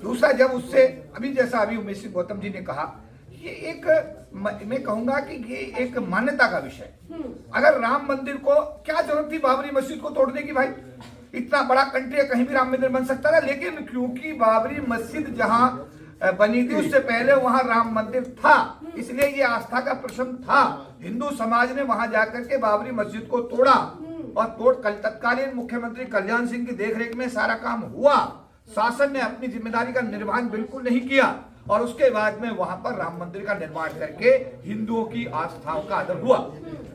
दूसरा, जब उससे अभी जैसा अभी उमेश सिंह गौतम जी ने कहा, ये एक मैं कहूंगा कि ये एक मान्यता का विषय। अगर राम मंदिर को क्या जरूरत थी बाबरी मस्जिद को तोड़ने की भाई? इतना बड़ा कंट्री है, कहीं भी राम मंदिर बन सकता था, लेकिन क्योंकि बाबरी मस्जिद जहां बनी थी उससे पहले वहां राम मंदिर था, इसलिए ये आस्था का प्रश्न था। हिंदू समाज ने वहां जाकर के बाबरी मस्जिद को तोड़ा और तत्कालीन मुख्यमंत्री कल्याण सिंह की देखरेख में सारा काम हुआ। शासन ने अपनी जिम्मेदारी का निर्वहन बिल्कुल नहीं किया और उसके बाद में वहां पर राम मंदिर का निर्माण करके हिंदुओं की आस्थाओं का आदर हुआ।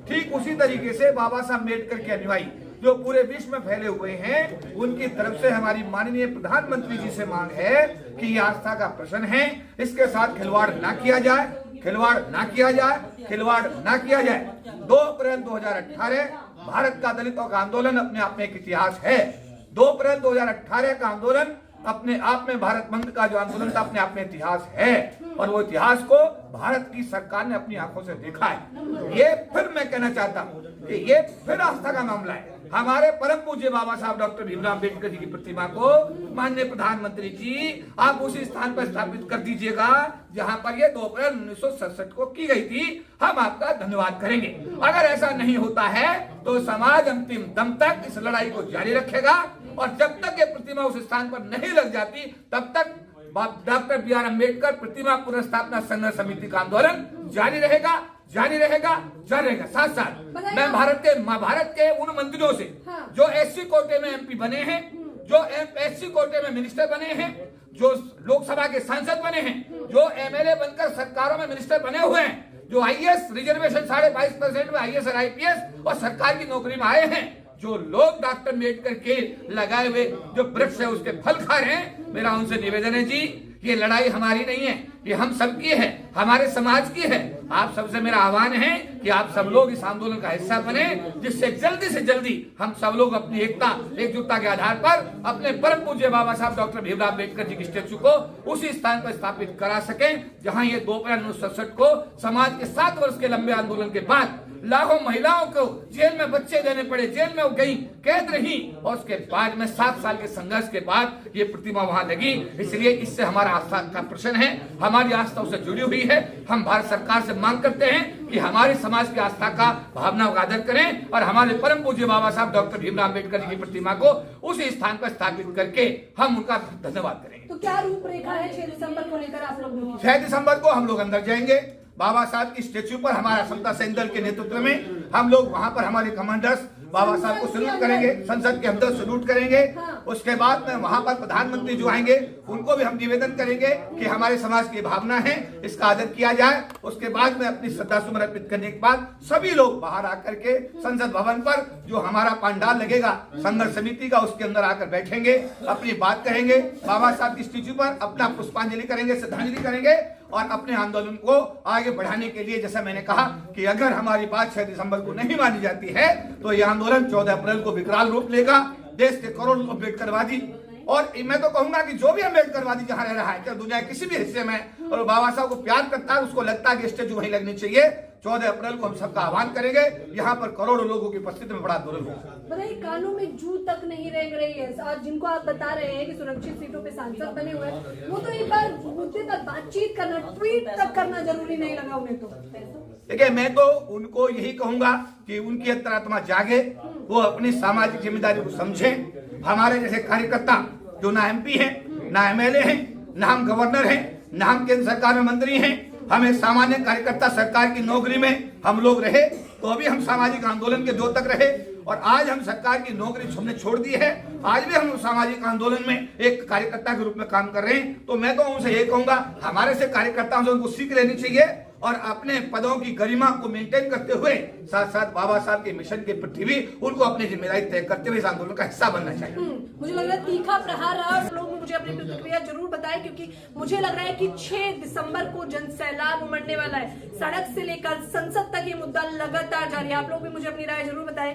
ठीक उसी तरीके से बाबा साहब अम्बेडकर के अनुयायी जो पूरे विश्व में फैले हुए हैं, उनकी तरफ से हमारी माननीय प्रधानमंत्री जी से मांग है कि ये आस्था का प्रश्न है, इसके साथ खिलवाड़ ना किया जाए, खिलवाड़ ना किया जाए, खिलवाड़ ना किया जाए। 2 अप्रैल 2018 भारत का दलितों का आंदोलन अपने आप में एक इतिहास है। 2 अप्रैल 2018 का आंदोलन अपने आप में, भारत बंद का जो आंदोलन था अपने आप में इतिहास है और वो इतिहास को भारत की सरकार ने अपनी आंखों से देखा है। ये फिर मैं कहना चाहता हूँ कि ये फिर आस्था का मामला है। हमारे परम पूज्य बाबा साहब डॉक्टर भीमराव अम्बेडकर जी की प्रतिमा को माननीय प्रधानमंत्री जी आप उसी स्थान पर स्थापित कर दीजिएगा जहां पर ये 2 अप्रैल 1967 को की गई थी। हम आपका धन्यवाद करेंगे। अगर ऐसा नहीं होता है तो समाज अंतिम दम तक इस लड़ाई को जारी रखेगा और जब तक ये प्रतिमा उस स्थान पर नहीं लग जाती तब तक डॉक्टर बी.आर. अम्बेडकर प्रतिमा पुनर्स्थापना संघर्ष समिति का आंदोलन जारी रहेगा, जारी रहेगा, जारी रहेगा। साथ साथ मैं भारत के उन मंत्रियों से जो एससी कोटे में एमपी बने हैं, जो एससी कोटे में मिनिस्टर बने हैं, जो लोकसभा के सांसद बने हैं, जो एमएलए बनकर सरकारों में मिनिस्टर बने हुए हैं, जो आईएएस रिजर्वेशन 22.5% में आईएएस और आईपीएस और सरकार की नौकरी में आए हैं, जो लोग डॉक्टर अम्बेडकर के लगाए हुए जो वृक्ष है उसके फल खा रहे हैं, मेरा उनसे निवेदन है जी, ये लड़ाई हमारी नहीं है, ये हम सबकी है, हमारे समाज की है। आप सबसे मेरा आह्वान है कि आप सब लोग इस आंदोलन का हिस्सा बने, जिससे जल्दी से जल्दी हम सब लोग अपनी एकजुटता के आधार पर अपने परम पूज्य बाबा साहब डॉक्टर भीमराव अम्बेडकर जी की स्टैच्यू को उसी स्थान पर स्थापित करा सकें जहां ये 2 अप्रैल 1967 को समाज के 7 वर्ष के लंबे आंदोलन के बाद लाखों महिलाओं को जेल में बच्चे देने पड़े, जेल में वो गई, कैद रही और उसके बाद में 7 साल के संघर्ष के बाद ये प्रतिमा वहां लगी। इसलिए इससे हमारा आस्था का प्रश्न है, हमारी आस्था उससे जुड़ी हुई है। हम भारत सरकार से मांग करते हैं कि हमारे समाज की आस्था का भावना का आदर करें और हमारे परम पूज्य बाबा साहब डॉक्टर भीमराव अम्बेडकर जी की प्रतिमा को उसी स्थान पर स्थापित करके हम उनका धन्यवाद करेंगे। तो क्या रूपरेखा है 6 दिसंबर को लेकर आप लोग? 6 दिसंबर को हम लोग अंदर जाएंगे बाबा साहब की स्टेच्यू पर। हमारा समता सैनिक दल के नेतृत्व में हम लोग वहां पर हमारे कमांडर्स बाबा साहब को सैल्यूट करेंगे, संसद के अंदर सैल्यूट करेंगे। उसके बाद में वहां पर प्रधानमंत्री जो आएंगे उनको भी हम निवेदन करेंगे कि हमारे समाज की भावना है, इसका आदर किया जाए। उसके बाद में अपनी श्रद्धासुमन अर्पित करने के बाद सभी लोग बाहर आकर के संसद भवन पर जो हमारा पंडाल लगेगा संघर्ष समिति का, उसके अंदर आकर बैठेंगे, अपनी बात कहेंगे, बाबा साहब की स्टेच्यू पर अपना पुष्पांजलि करेंगे, श्रद्धांजलि करेंगे और अपने आंदोलन को आगे बढ़ाने के लिए, जैसा मैंने कहा कि अगर हमारी बात 6 दिसंबर को नहीं मानी जाती है तो यह आंदोलन 14 अप्रैल को विकराल रूप लेगा। देश के करोड़ों अम्बेडकरवादी, और मैं तो कहूंगा कि जो भी अम्बेडकरवादी जहां रह रहा है, चाहे दुनिया किसी भी हिस्से में, और बाबा साहब को प्यार करता है, उसको लगता है कि स्टेच्यू वहीं लगनी चाहिए। 14 अप्रैल को हम सबका आह्वान करेंगे, यहाँ पर करोड़ों लोगों की उपस्थिति में बड़ा आंदोलन होगा। बताइए, कानों में जू तक नहीं रेंग रही है। आज जिनको आप बता रहे हैं कि सुरक्षित सीटों पे सांसद बने हुए हैं, वो तो एक बार मुद्दे पर बातचीत करना, ट्वीट तक करना जरूरी नहीं लगा उन्हें। तो देखिए, मैं तो उनको यही कहूंगा कि उनकी अंतरात्मा जागे, वो अपनी सामाजिक जिम्मेदारी को समझे। हमारे जैसे कार्यकर्ता जो ना एमपी हैं, ना एमएलए हैं, ना हम गवर्नर हैं, ना हम केंद्र सरकार में मंत्री हैं, हम एक सामान्य कार्यकर्ता सरकार की नौकरी में हम लोग रहे तो अभी हम सामाजिक आंदोलन के 2 तक रहे और आज हम सरकार की नौकरी हमने छोड़ दी है। आज भी हम सामाजिक आंदोलन में एक कार्यकर्ता के रूप में काम कर रहे हैं। तो मैं तो उनसे ये कहूंगा, हमारे से कार्यकर्ताओं से उनको सीख लेनी चाहिए और अपने पदों की गरिमा को मेंटेन करते हुए साथ साथ बाबा साहब के मिशन के प्रति भी उनको अपनी जिम्मेदारी तय करते हुए इस आंदोलन का हिस्सा बनना चाहिए। मुझे लग रहा है तीखा प्रहार रहा और लोग मुझे अपनी प्रतिक्रिया जरूर बताएं, क्योंकि मुझे लग रहा है कि 6 दिसंबर को जन सैलाब उमड़ने वाला है। सड़क से लेकर संसद तक ये मुद्दा लगातार जारी है। आप लोग भी मुझे अपनी राय जरूर बताएं।